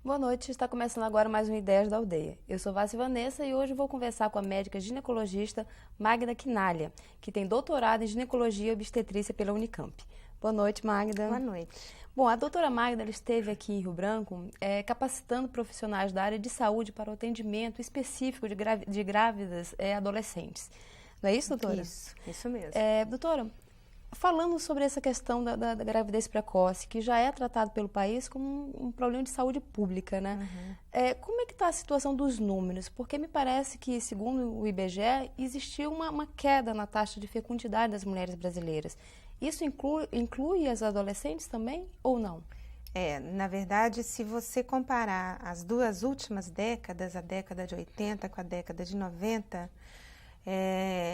Boa noite, está começando agora mais um Ideias da Aldeia. Eu sou Vassi Vanessa e hoje vou conversar com a médica ginecologista Magda Quinalha, que tem doutorado em ginecologia e obstetrícia pela Unicamp. Boa noite, Magda. Boa noite. Bom, a doutora Magda ela esteve aqui em Rio Branco capacitando profissionais da área de saúde para o atendimento específico de grávidas adolescentes. Não é isso, doutora? Isso mesmo. Doutora, falando sobre essa questão da gravidez precoce, que já é tratado pelo país como um problema de saúde pública, né? Como é que está a situação dos números? Porque me parece que, segundo o IBGE, existiu uma queda na taxa de fecundidade das mulheres brasileiras. Isso inclui as adolescentes também ou não? Na verdade, se você comparar as duas últimas décadas, a década de 80 com a década de 90,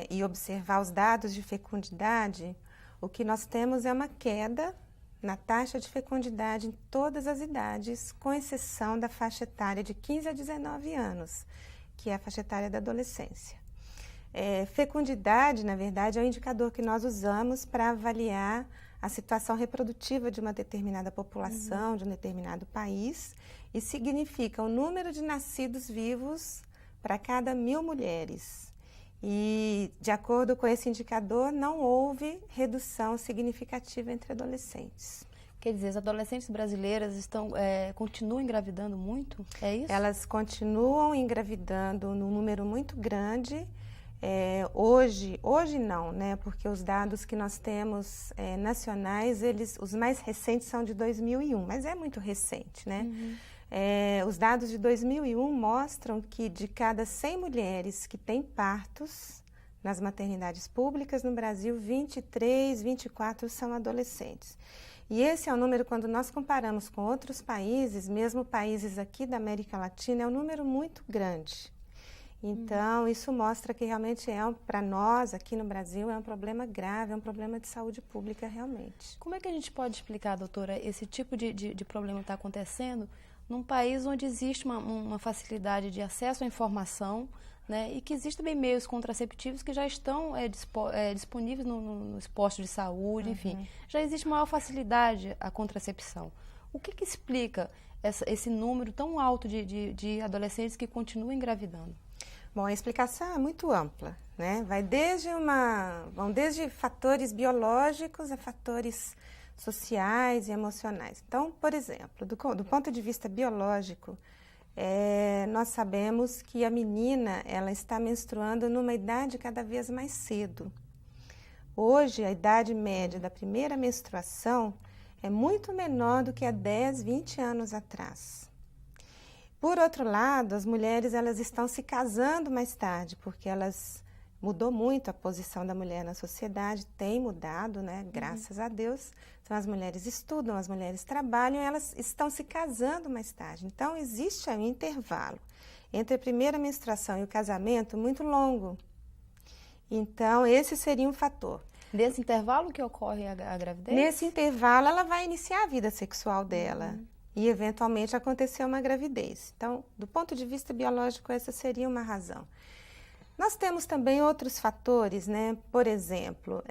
e observar os dados de fecundidade, o que nós temos é uma queda na taxa de fecundidade em todas as idades, com exceção da faixa etária de 15 a 19 anos, que é a faixa etária da adolescência. Fecundidade, na verdade, é o indicador que nós usamos para avaliar a situação reprodutiva de uma determinada população, de um determinado país, e significa o número de nascidos vivos para cada 1.000 mulheres. E, de acordo com esse indicador, não houve redução significativa entre adolescentes. Quer dizer, as adolescentes brasileiras continuam engravidando muito? É isso? Elas continuam engravidando num número muito grande. Hoje não, né? Porque os dados que nós temos nacionais, os mais recentes são de 2001, mas é muito recente, né? Os dados de 2001 mostram que de cada 100 mulheres que têm partos nas maternidades públicas no Brasil, 23, 24 são adolescentes. E esse é o número, quando nós comparamos com outros países, mesmo países aqui da América Latina, é um número muito grande. Então, isso mostra que realmente para nós, aqui no Brasil, é um problema grave, é um problema de saúde pública realmente. Como é que a gente pode explicar, doutora, esse tipo de problema está acontecendo num país onde existe uma facilidade de acesso à informação, né, e que existem também meios contraceptivos que já estão disponíveis nos postos de saúde, enfim, já existe maior facilidade à contracepção. O que explica esse número tão alto de adolescentes que continuam engravidando? Bom, a explicação é muito ampla, né? Vão desde fatores biológicos a fatores sociais e emocionais. Então, por exemplo, do ponto de vista biológico, nós sabemos que a menina ela está menstruando numa idade cada vez mais cedo. Hoje, a idade média da primeira menstruação é muito menor do que há 10, 20 anos atrás. Por outro lado, as mulheres elas estão se casando mais tarde, porque mudou muito a posição da mulher na sociedade, tem mudado, né? Graças a Deus. Então, as mulheres estudam, as mulheres trabalham e elas estão se casando mais tarde. Então, existe aí um intervalo entre a primeira menstruação e o casamento muito longo. Então, esse seria um fator. Nesse intervalo que ocorre a gravidez? Nesse intervalo, ela vai iniciar a vida sexual dela. E, eventualmente, acontecer uma gravidez. Então, do ponto de vista biológico, essa seria uma razão. Nós temos também outros fatores, né? Por exemplo,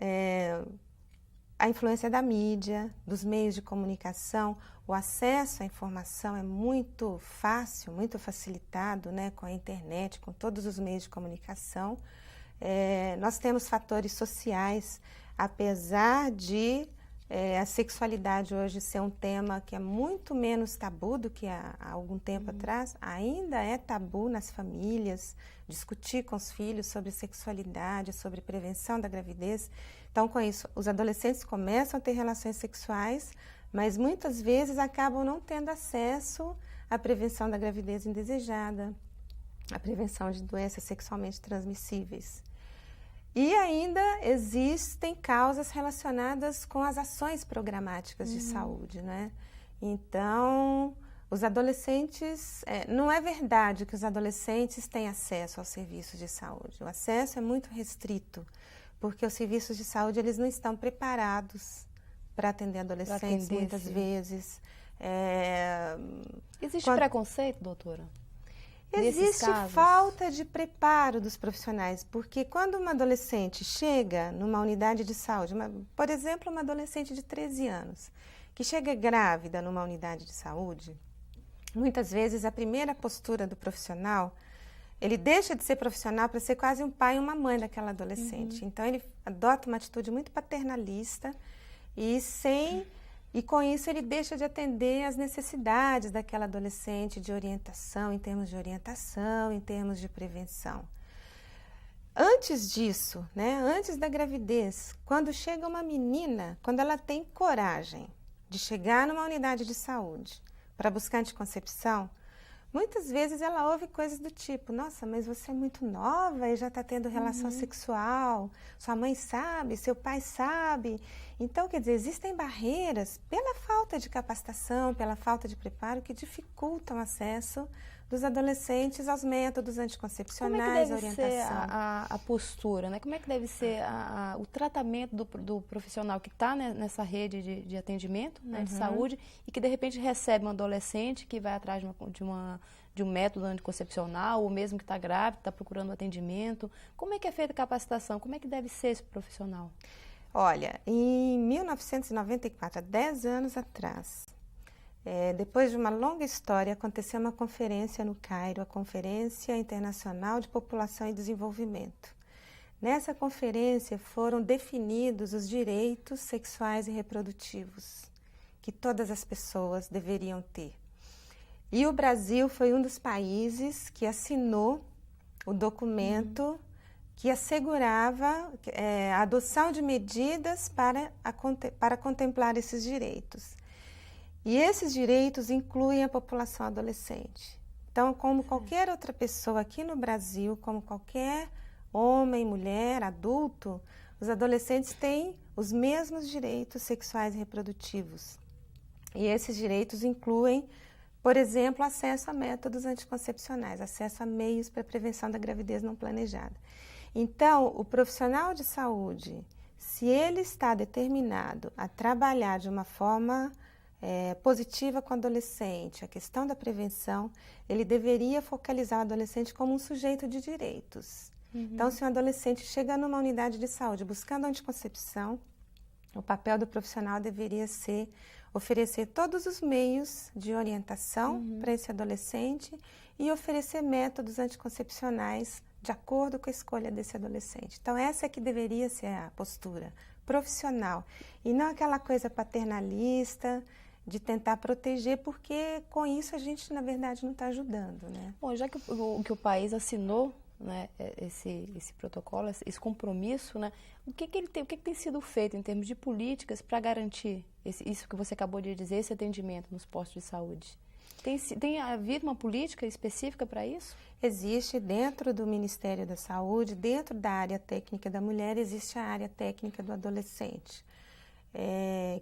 a influência da mídia, dos meios de comunicação, o acesso à informação é muito fácil, muito facilitado, né? Com a internet, com todos os meios de comunicação. Nós temos fatores sociais, apesar de a sexualidade hoje ser um tema que é muito menos tabu do que há algum tempo atrás, ainda é tabu nas famílias, discutir com os filhos sobre sexualidade, sobre prevenção da gravidez. Então, com isso, os adolescentes começam a ter relações sexuais, mas muitas vezes acabam não tendo acesso à prevenção da gravidez indesejada, à prevenção de doenças sexualmente transmissíveis. E ainda existem causas relacionadas com as ações programáticas de saúde, né? Então, os adolescentes... não é verdade que os adolescentes têm acesso aos serviços de saúde. O acesso é muito restrito, porque os serviços de saúde eles não estão preparados para atender adolescentes, muitas vezes. Existe preconceito, doutora? Existe falta de preparo dos profissionais, porque quando uma adolescente chega numa unidade de saúde, por exemplo, uma adolescente de 13 anos, que chega grávida numa unidade de saúde, Muitas vezes a primeira postura do profissional, ele deixa de ser profissional para ser quase um pai e uma mãe daquela adolescente. Então ele adota uma atitude muito paternalista e com isso ele deixa de atender às necessidades daquela adolescente de orientação, em termos de orientação, em termos de prevenção. Antes disso, né, antes da gravidez, quando chega uma menina, quando ela tem coragem de chegar numa unidade de saúde para buscar anticoncepção, muitas vezes ela ouve coisas do tipo: nossa, mas você é muito nova e já está tendo relação sexual, sua mãe sabe, seu pai sabe. Então, quer dizer, existem barreiras pela falta de capacitação, pela falta de preparo, que dificultam o acesso dos adolescentes aos métodos anticoncepcionais, a orientação. Como é que deve ser a postura, né? Como é que deve ser o tratamento do profissional que está, né, nessa rede de atendimento, né, de saúde, e que de repente recebe um adolescente que vai atrás de um método anticoncepcional, ou mesmo que está grávida, está procurando um atendimento? Como é que é feita a capacitação? Como é que deve ser esse profissional? Olha, em 1994, há 10 anos atrás, depois de uma longa história, aconteceu uma conferência no Cairo, a Conferência Internacional de População e Desenvolvimento. Nessa conferência foram definidos os direitos sexuais e reprodutivos que todas as pessoas deveriam ter. E o Brasil foi um dos países que assinou o documento que assegurava a adoção de medidas para contemplar esses direitos. E esses direitos incluem a população adolescente. Então, como qualquer outra pessoa aqui no Brasil, como qualquer homem, mulher, adulto, os adolescentes têm os mesmos direitos sexuais e reprodutivos. E esses direitos incluem, por exemplo, acesso a métodos anticoncepcionais, acesso a meios para a prevenção da gravidez não planejada. Então, o profissional de saúde, se ele está determinado a trabalhar de uma forma positiva com o adolescente, a questão da prevenção, ele deveria focalizar o adolescente como um sujeito de direitos. Então, se um adolescente chega numa unidade de saúde buscando anticoncepção, o papel do profissional deveria ser oferecer todos os meios de orientação para esse adolescente e oferecer métodos anticoncepcionais de acordo com a escolha desse adolescente. Então, essa é que deveria ser a postura profissional e não aquela coisa paternalista de tentar proteger, porque com isso a gente, na verdade, não está ajudando, né? Bom, já que o país assinou, né, esse protocolo, esse compromisso, né, o que tem sido feito em termos de políticas para garantir isso que você acabou de dizer, esse atendimento nos postos de saúde? Tem havido uma política específica para isso? Existe dentro do Ministério da Saúde, dentro da área técnica da mulher, existe a área técnica do adolescente,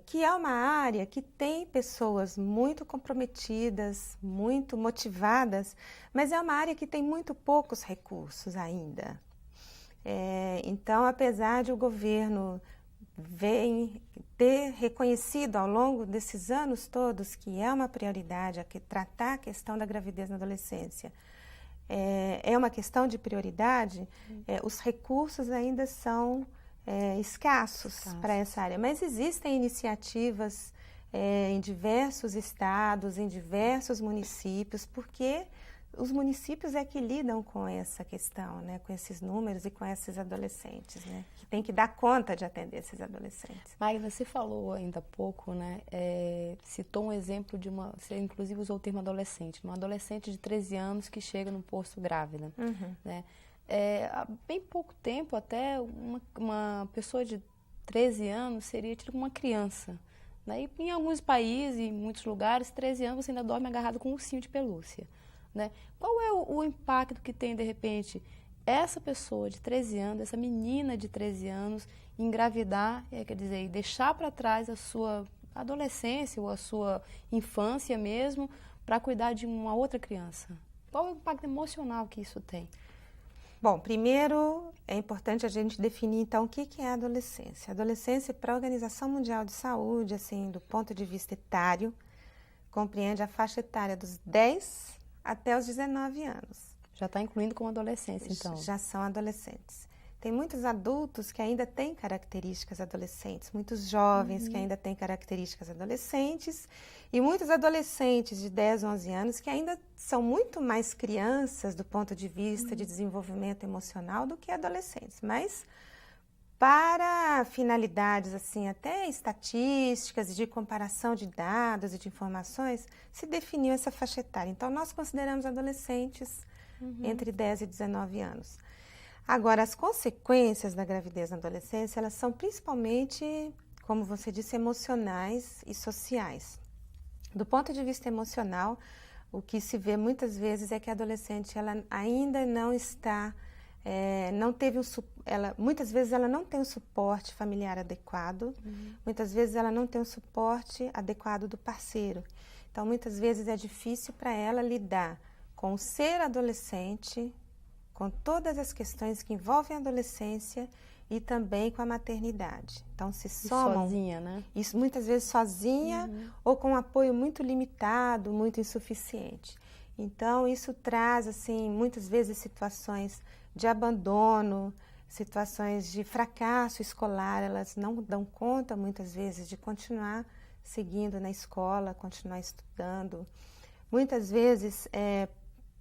que é uma área que tem pessoas muito comprometidas, muito motivadas, mas é uma área que tem muito poucos recursos ainda. Então, apesar de o governo ter reconhecido ao longo desses anos todos que é uma prioridade, tratar a questão da gravidez na adolescência é uma questão de prioridade, os recursos ainda são escassos para essa área. Mas existem iniciativas em diversos estados, em diversos municípios, porque os municípios é que lidam com essa questão, né, com esses números e com esses adolescentes, né, que tem que dar conta de atender esses adolescentes. Magda, você falou ainda há pouco, né, citou um exemplo você inclusive usou o termo adolescente, uma adolescente de 13 anos que chega no posto grávida, né? Há bem pouco tempo até uma pessoa de 13 anos seria tipo uma criança, né? E em alguns países, em muitos lugares, 13 anos você ainda dorme agarrado com um ursinho de pelúcia, né? Qual é o impacto que tem, de repente, essa pessoa de 13 anos, essa menina de 13 anos, engravidar, quer dizer, e deixar para trás a sua adolescência ou a sua infância mesmo para cuidar de uma outra criança? Qual é o impacto emocional que isso tem? Bom, primeiro é importante a gente definir, então, o que é a adolescência. A adolescência, para a Organização Mundial de Saúde, assim, do ponto de vista etário, compreende a faixa etária dos 10 até os 19 anos. Já está incluindo como adolescência, então? Já são adolescentes. Tem muitos adultos que ainda têm características adolescentes, muitos jovens que ainda têm características adolescentes e muitos adolescentes de 10, 11 anos que ainda são muito mais crianças do ponto de vista de desenvolvimento emocional do que adolescentes. Mas para finalidades assim, até estatísticas de comparação de dados e de informações, se definiu essa faixa etária. Então, nós consideramos adolescentes entre 10 e 19 anos. Agora, as consequências da gravidez na adolescência, elas são principalmente, como você disse, emocionais e sociais. Do ponto de vista emocional, o que se vê muitas vezes é que a adolescente ela ainda não está, muitas vezes ela não tem um suporte familiar adequado, muitas vezes ela não tem um suporte adequado do parceiro. Então, muitas vezes é difícil para ela lidar com o ser adolescente, com todas as questões que envolvem a adolescência e também com a maternidade. Então, se somam... sozinha, né? Isso, muitas vezes sozinha ou com um apoio muito limitado, muito insuficiente. Então, isso traz, assim, muitas vezes situações de abandono, situações de fracasso escolar. Elas não dão conta, muitas vezes, de continuar seguindo na escola, continuar estudando. Muitas vezes,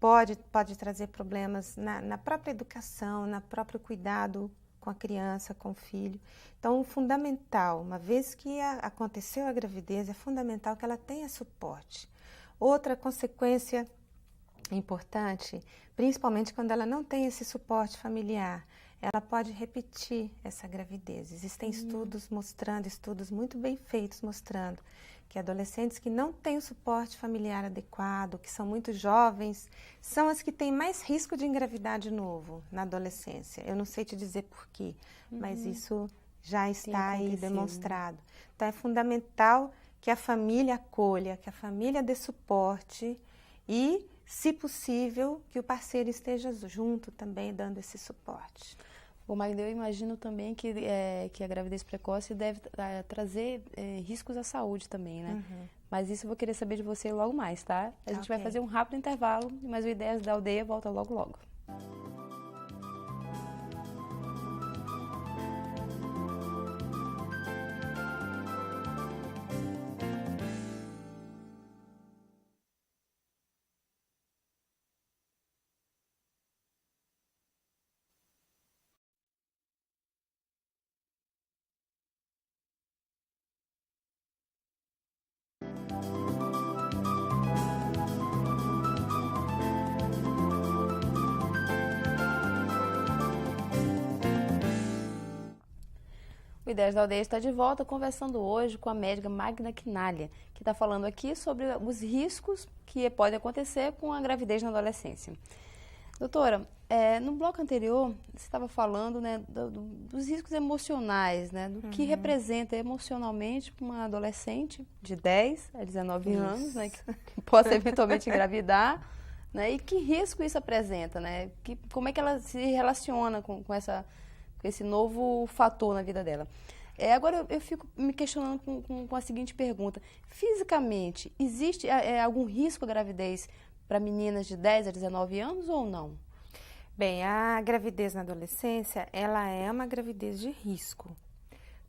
pode trazer problemas na própria educação, no próprio cuidado com a criança, com o filho. Então, fundamental, uma vez que aconteceu a gravidez, é fundamental que ela tenha suporte. Outra consequência importante, principalmente quando ela não tem esse suporte familiar, ela pode repetir essa gravidez. Existem estudos muito bem feitos mostrando que adolescentes que não têm o suporte familiar adequado, que são muito jovens, são as que têm mais risco de engravidar de novo na adolescência. Eu não sei te dizer por quê, mas isso já está aí demonstrado. Então, é fundamental que a família acolha, que a família dê suporte e, se possível, que o parceiro esteja junto também, dando esse suporte. Bom, Magda, eu imagino também que a gravidez precoce deve trazer riscos à saúde também, né? Mas isso eu vou querer saber de você logo mais, tá? A gente vai fazer um rápido intervalo, mas o Ideias da Aldeia volta logo logo. O Ideias da Aldeia está de volta, conversando hoje com a médica Magda Quinalha, que está falando aqui sobre os riscos que podem acontecer com a gravidez na adolescência. Doutora, no bloco anterior, você estava falando, né, dos riscos emocionais, né, do que representa emocionalmente uma adolescente de 10 a 19 anos, né, que possa eventualmente engravidar, né, e que risco isso apresenta, né, como é que ela se relaciona com esse novo fator na vida dela. Agora eu fico me questionando com a seguinte pergunta: fisicamente, existe algum risco à gravidez para meninas de 10 a 19 anos ou não? Bem, a gravidez na adolescência, ela é uma gravidez de risco,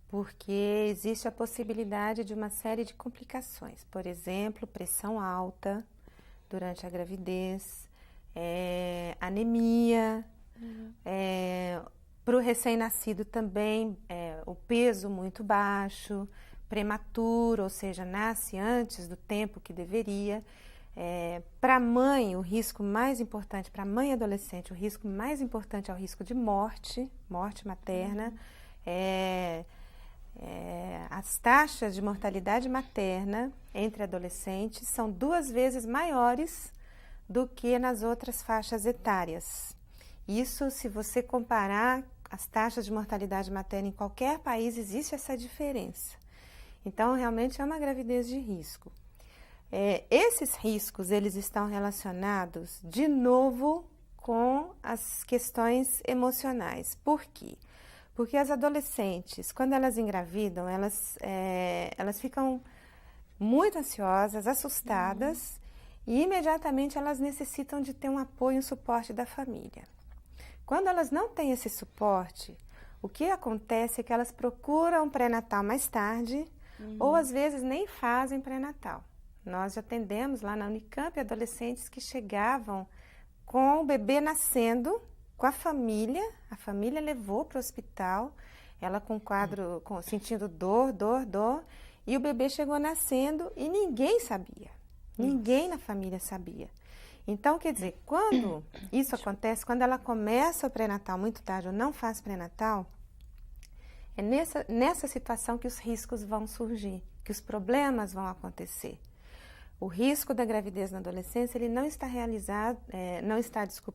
porque existe a possibilidade de uma série de complicações. Por exemplo, pressão alta durante a gravidez, anemia, para o recém-nascido também, o peso muito baixo, prematuro, ou seja, nasce antes do tempo que deveria. Para a mãe, o risco mais importante, para a mãe adolescente, o risco mais importante é o risco de morte materna. As taxas de mortalidade materna entre adolescentes são 2 vezes maiores do que nas outras faixas etárias. Isso, se você comparar as taxas de mortalidade materna em qualquer país, existe essa diferença. Então, realmente é uma gravidez de risco. Esses riscos, eles estão relacionados, de novo, com as questões emocionais. Por quê? Porque as adolescentes, quando elas engravidam, elas ficam muito ansiosas, assustadas, e imediatamente elas necessitam de ter um apoio e um suporte da família. Quando elas não têm esse suporte, o que acontece é que elas procuram pré-natal mais tarde, ou às vezes nem fazem pré-natal. Nós já atendemos lá na Unicamp adolescentes que chegavam com o bebê nascendo, com a família levou para o hospital, ela com quadro, sentindo dor, e o bebê chegou nascendo e ninguém sabia, ninguém na família sabia. Então, quer dizer, quando isso acontece, quando ela começa o pré-natal muito tarde ou não faz pré-natal, é nessa situação que os riscos vão surgir, que os problemas vão acontecer. O risco da gravidez na adolescência, ele não está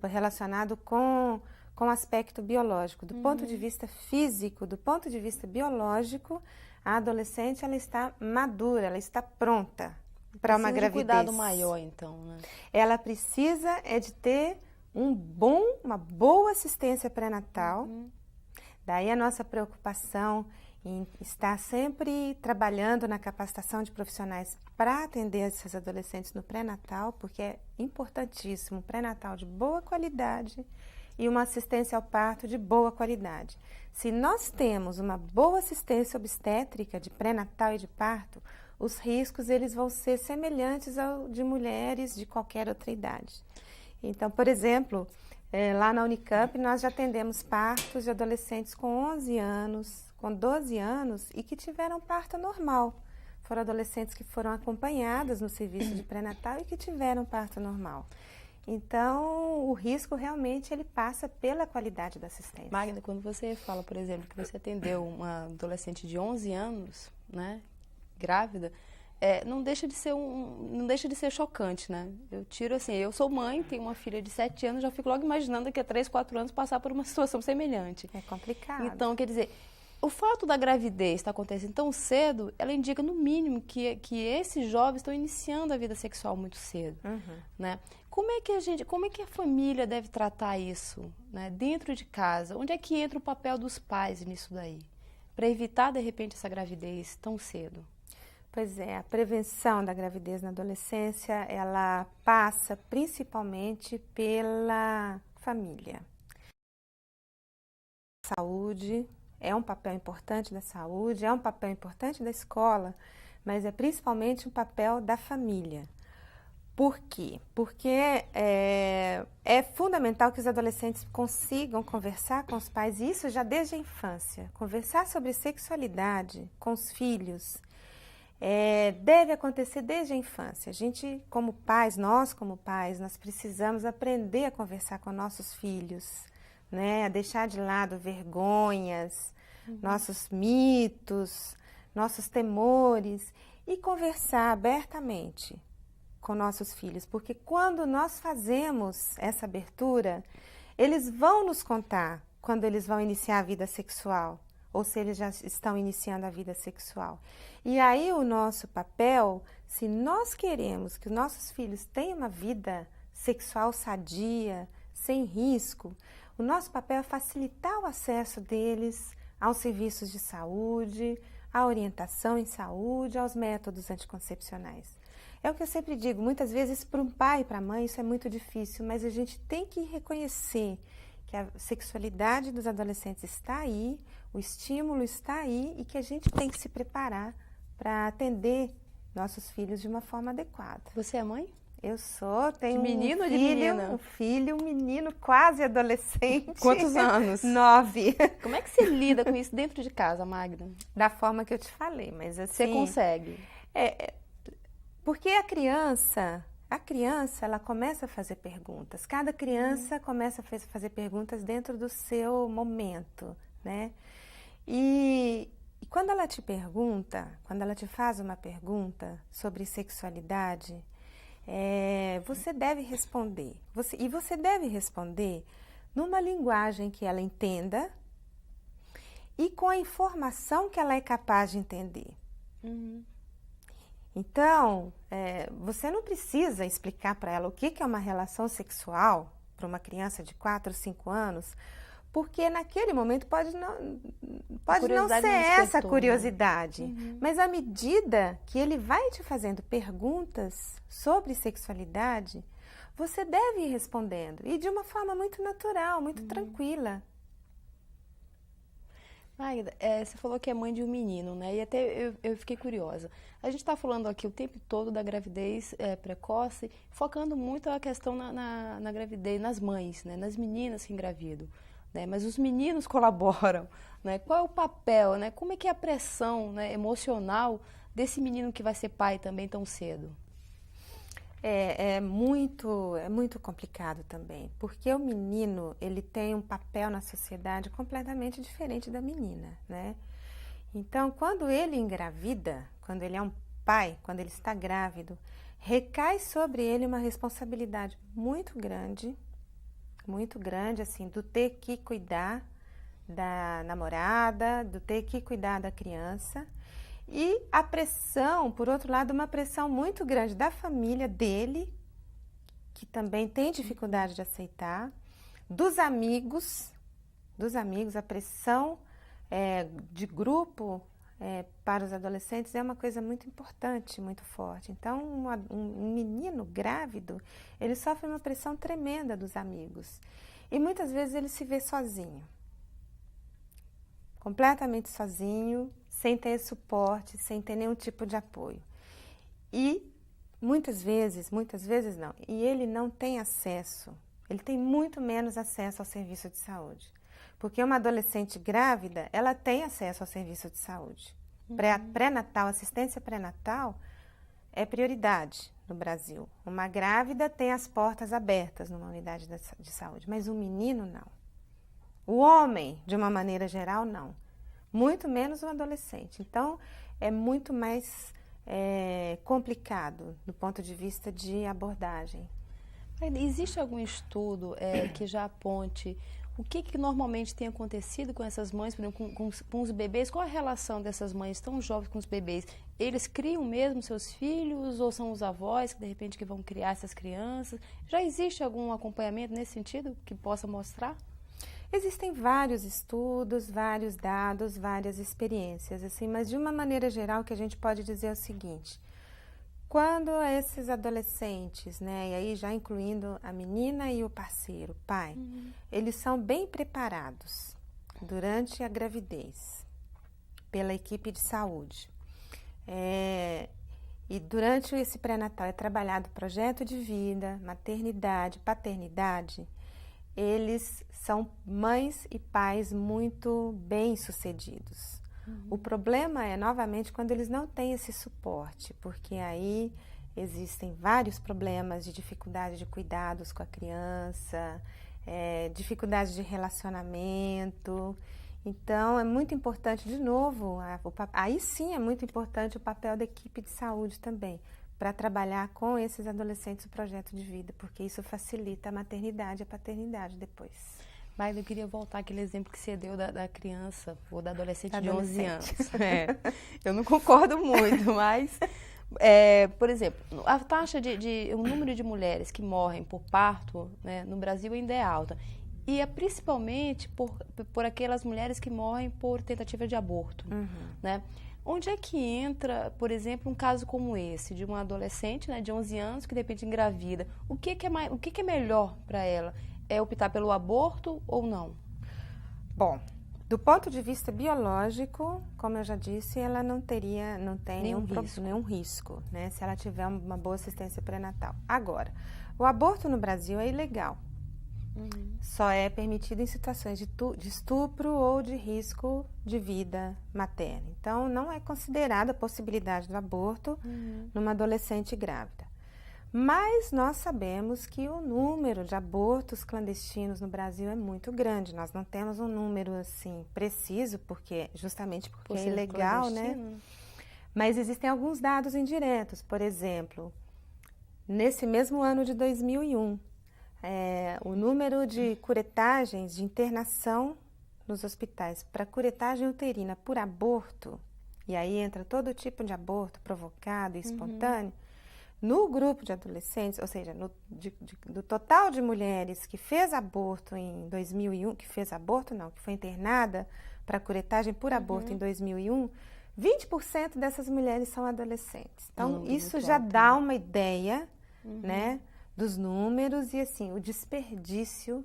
relacionado com o aspecto biológico. Do ponto de vista físico, do ponto de vista biológico, a adolescente ela está madura, ela está pronta para uma gravidez. Precisa de cuidado maior, então, né? Ela precisa de ter uma boa assistência pré-natal. Daí a nossa preocupação em estar sempre trabalhando na capacitação de profissionais para atender esses adolescentes no pré-natal, porque é importantíssimo, um pré-natal de boa qualidade e uma assistência ao parto de boa qualidade. Se nós temos uma boa assistência obstétrica de pré-natal e de parto, os riscos eles vão ser semelhantes ao de mulheres de qualquer outra idade. Então, por exemplo, lá na Unicamp nós já atendemos partos de adolescentes com 11 anos, com 12 anos e que tiveram parto normal. Foram adolescentes que foram acompanhadas no serviço de pré-natal e que tiveram parto normal. Então, o risco realmente ele passa pela qualidade da assistência. Magda, quando você fala, por exemplo, que você atendeu uma adolescente de 11 anos, né, grávida, não deixa de ser chocante, né? Eu tiro assim, eu sou mãe, tenho uma filha de 7 anos, já fico logo imaginando daqui a 3, 4 anos passar por uma situação semelhante. É complicado. Então, quer dizer, o fato da gravidez estar acontecendo tão cedo, ela indica no mínimo que esses jovens estão iniciando a vida sexual muito cedo, né? Como é que a família deve tratar isso, né, dentro de casa? Onde é que entra o papel dos pais nisso daí? Para evitar, de repente, essa gravidez tão cedo? Pois é, a prevenção da gravidez na adolescência, ela passa principalmente pela família. Saúde é um papel importante da saúde, é um papel importante da escola, mas é principalmente um papel da família. Por quê? Porque é fundamental que os adolescentes consigam conversar com os pais, e isso já desde a infância. Conversar sobre sexualidade com os filhos deve acontecer desde a infância. A gente, nós como pais, nós precisamos aprender a conversar com nossos filhos, né? A deixar de lado vergonhas, nossos mitos, nossos temores e conversar abertamente com nossos filhos, porque quando nós fazemos essa abertura, eles vão nos contar quando eles vão iniciar a vida sexual, ou se eles já estão iniciando a vida sexual. E aí o nosso papel, se nós queremos que os nossos filhos tenham uma vida sexual sadia, sem risco, o nosso papel é facilitar o acesso deles aos serviços de saúde, à orientação em saúde, aos métodos anticoncepcionais. É o que eu sempre digo, muitas vezes para um pai e para a mãe isso é muito difícil, mas a gente tem que reconhecer que a sexualidade dos adolescentes está aí, o estímulo está aí e que a gente tem que se preparar para atender nossos filhos de uma forma adequada. Você é mãe? Eu sou, tenho um menino quase adolescente. Quantos anos? 9. Como é que você lida com isso dentro de casa, Magda? Da forma que eu te falei, mas assim... Você consegue? Porque a criança, ela começa a fazer perguntas. Cada criança começa a fazer perguntas dentro do seu momento, né? E quando ela te pergunta, quando ela te faz uma pergunta sobre sexualidade, você deve responder. Você deve responder numa linguagem que ela entenda e com a informação que ela é capaz de entender. Então, você não precisa explicar para ela o que é uma relação sexual para uma criança de 4, 5 anos, porque naquele momento pode não ser essa curiosidade, né? Mas à medida que ele vai te fazendo perguntas sobre sexualidade, você deve ir respondendo, e de uma forma muito natural, muito tranquila. Magda, você falou que é mãe de um menino, né? E até eu fiquei curiosa. A gente está falando aqui o tempo todo da gravidez precoce, focando muito a questão na gravidez, nas mães, né? Nas meninas que engravidam, né? Mas os meninos colaboram, né? Qual é o papel, né? Como é que é a pressão, né, emocional desse menino que vai ser pai também tão cedo? É muito complicado também, porque o menino, ele tem um papel na sociedade completamente diferente da menina, né? Então, quando ele engravida, quando ele é um pai, quando ele está grávido, recai sobre ele uma responsabilidade muito grande, assim, do ter que cuidar da namorada, do ter que cuidar da criança. E a pressão, por outro lado, uma pressão muito grande da família dele, que também tem dificuldade de aceitar, dos amigos, a pressão de grupo para os adolescentes é uma coisa muito importante, muito forte. Então, um menino grávido, ele sofre uma pressão tremenda dos amigos. E muitas vezes ele se vê sozinho, completamente sozinho, sem ter suporte, sem ter nenhum tipo de apoio. E muitas vezes não, e ele não tem acesso, ele tem muito menos acesso ao serviço de saúde. Porque uma adolescente grávida, ela tem acesso ao serviço de saúde. Pré-natal, assistência pré-natal é prioridade no Brasil. Uma grávida tem as portas abertas numa unidade de saúde, mas o menino não. O homem, de uma maneira geral, não. Muito menos o adolescente. Então, é muito mais complicado do ponto de vista de abordagem. Existe algum estudo que já aponte o que normalmente tem acontecido com essas mães, por exemplo, com os bebês? Qual a relação dessas mães tão jovens com os bebês? Eles criam mesmo seus filhos ou são os avós que, de repente, que vão criar essas crianças? Já existe algum acompanhamento nesse sentido que possa mostrar? Existem vários estudos, vários dados, várias experiências, assim, mas de uma maneira geral o que a gente pode dizer é o seguinte: quando esses adolescentes, né, e aí já incluindo a menina e o parceiro, o pai, eles são bem preparados durante a gravidez pela equipe de saúde. E durante esse pré-natal é trabalhado projeto de vida, maternidade, paternidade. Eles são mães e pais muito bem-sucedidos. O problema é, novamente, quando eles não têm esse suporte, porque aí existem vários problemas de dificuldade de cuidados com a criança, dificuldade de relacionamento. Então, é muito importante, de novo, aí sim é muito importante o papel da equipe de saúde também, para trabalhar com esses adolescentes o projeto de vida, porque isso facilita a maternidade e a paternidade depois. Magda, eu queria voltar àquele exemplo que você deu da criança ou da adolescente de 11 anos. Eu não concordo muito, mas, por exemplo, a taxa o número de mulheres que morrem por parto, né, no Brasil ainda é alta. E é principalmente por aquelas mulheres que morrem por tentativa de aborto, né? Onde é que entra, por exemplo, um caso como esse, de uma adolescente, né, de 11 anos que de repente engravida? O que é melhor para ela? É optar pelo aborto ou não? Bom, do ponto de vista biológico, como eu já disse, ela não tem nenhum risco, né, se ela tiver uma boa assistência pré-natal. Agora, o aborto no Brasil é ilegal. Só é permitido em situações de estupro ou de risco de vida materna. Então, não é considerada a possibilidade do aborto numa adolescente grávida. Mas nós sabemos que o número de abortos clandestinos no Brasil é muito grande. Nós não temos um número assim preciso, justamente porque é ilegal, né? Mas existem alguns dados indiretos. Por exemplo, nesse mesmo ano de 2001, o número de curetagens, de internação nos hospitais para curetagem uterina por aborto, e aí entra todo tipo de aborto provocado e espontâneo, No grupo de adolescentes, ou seja, do total de mulheres que fez aborto em 2001, que foi internada para curetagem por aborto em 2001, 20% dessas mulheres são adolescentes. Então, isso já dá uma ideia, né, dos números e, assim, o desperdício,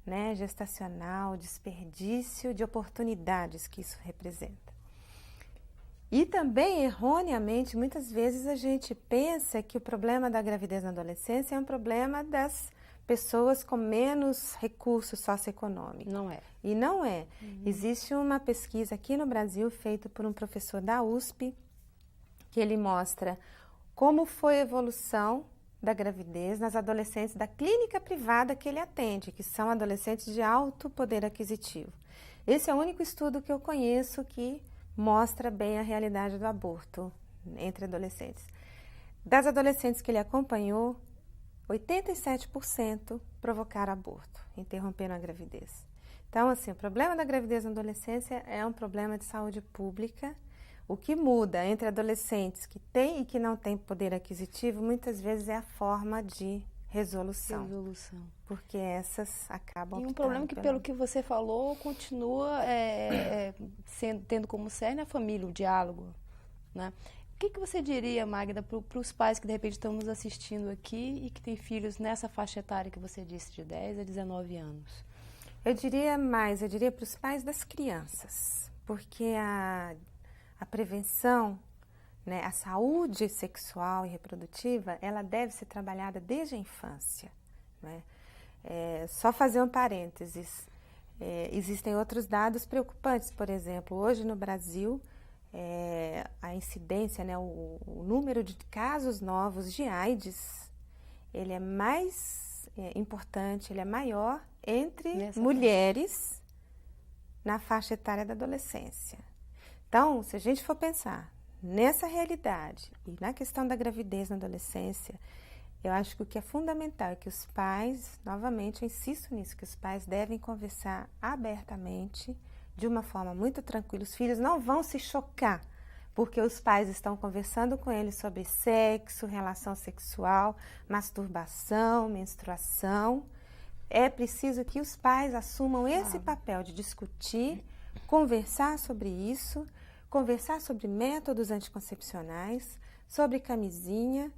né, gestacional, desperdício de oportunidades que isso representa. E também, erroneamente, muitas vezes a gente pensa que o problema da gravidez na adolescência é um problema das pessoas com menos recursos socioeconômicos. Não é. E não é. Existe uma pesquisa aqui no Brasil feita por um professor da USP, que ele mostra como foi a evolução da gravidez nas adolescentes da clínica privada que ele atende, que são adolescentes de alto poder aquisitivo. Esse é o único estudo que eu conheço que mostra bem a realidade do aborto entre adolescentes. Das adolescentes que ele acompanhou, 87% provocaram aborto, interromperam a gravidez. Então, assim, o problema da gravidez na adolescência é um problema de saúde pública. O que muda entre adolescentes que têm e que não têm poder aquisitivo, muitas vezes é a forma de resolução. Porque essas acabam... E um problema que, pelo que você falou, continua tendo como cerne a família, o diálogo, né? O que você diria, Magda, para os pais que de repente estão nos assistindo aqui e que têm filhos nessa faixa etária que você disse, de 10 a 19 anos? Eu diria para os pais das crianças, porque a prevenção, né, a saúde sexual e reprodutiva, ela deve ser trabalhada desde a infância, né? Só fazer um parênteses, existem outros dados preocupantes, por exemplo, hoje no Brasil, a incidência, né, o número de casos novos de AIDS, ele é mais importante, ele é maior entre mulheres na faixa etária da adolescência. Então, se a gente for pensar nessa realidade e na questão da gravidez na adolescência, eu acho que o que é fundamental é que os pais, novamente eu insisto nisso, que os pais devem conversar abertamente, de uma forma muito tranquila. Os filhos não vão se chocar, porque os pais estão conversando com eles sobre sexo, relação sexual, masturbação, menstruação. É preciso que os pais assumam esse papel de discutir, conversar sobre isso, conversar sobre métodos anticoncepcionais, sobre camisinha,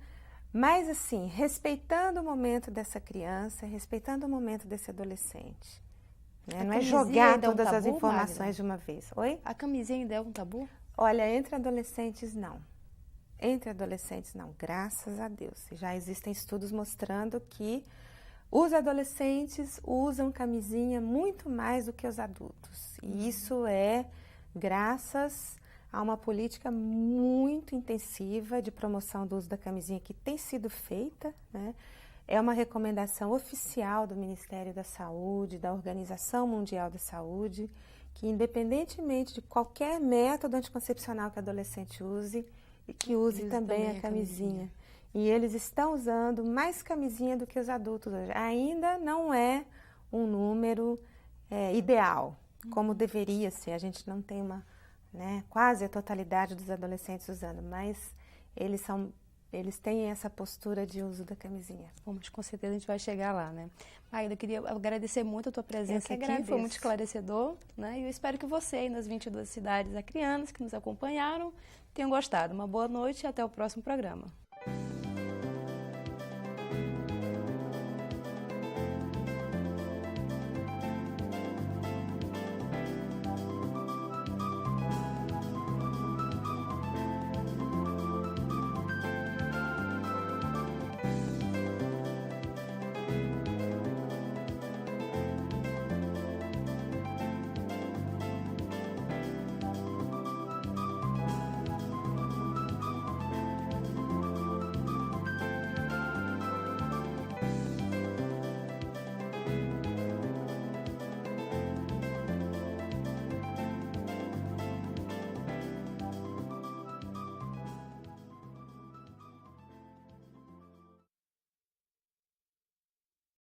mas assim, respeitando o momento dessa criança, respeitando o momento desse adolescente. Né? Não é jogar todas as informações de uma vez. Oi? A camisinha ainda é um tabu? Olha, entre adolescentes não. Entre adolescentes não, graças a Deus. Já existem estudos mostrando que os adolescentes usam camisinha muito mais do que os adultos. E isso é graças a uma política muito intensiva de promoção do uso da camisinha que tem sido feita, né? É uma recomendação oficial do Ministério da Saúde, da Organização Mundial da Saúde, que independentemente de qualquer método anticoncepcional que o adolescente use, que use também a camisinha. E eles estão usando mais camisinha do que os adultos hoje. Ainda não é um número ideal, como deveria ser. A gente não tem quase a totalidade dos adolescentes usando, mas eles têm essa postura de uso da camisinha. Bom, mas com certeza a gente vai chegar lá, né? Magda, eu queria agradecer muito a tua presença aqui, agradeço. Foi muito esclarecedor, né? E eu espero que você aí nas 22 cidades acrianas que nos acompanharam tenham gostado. Uma boa noite e até o próximo programa.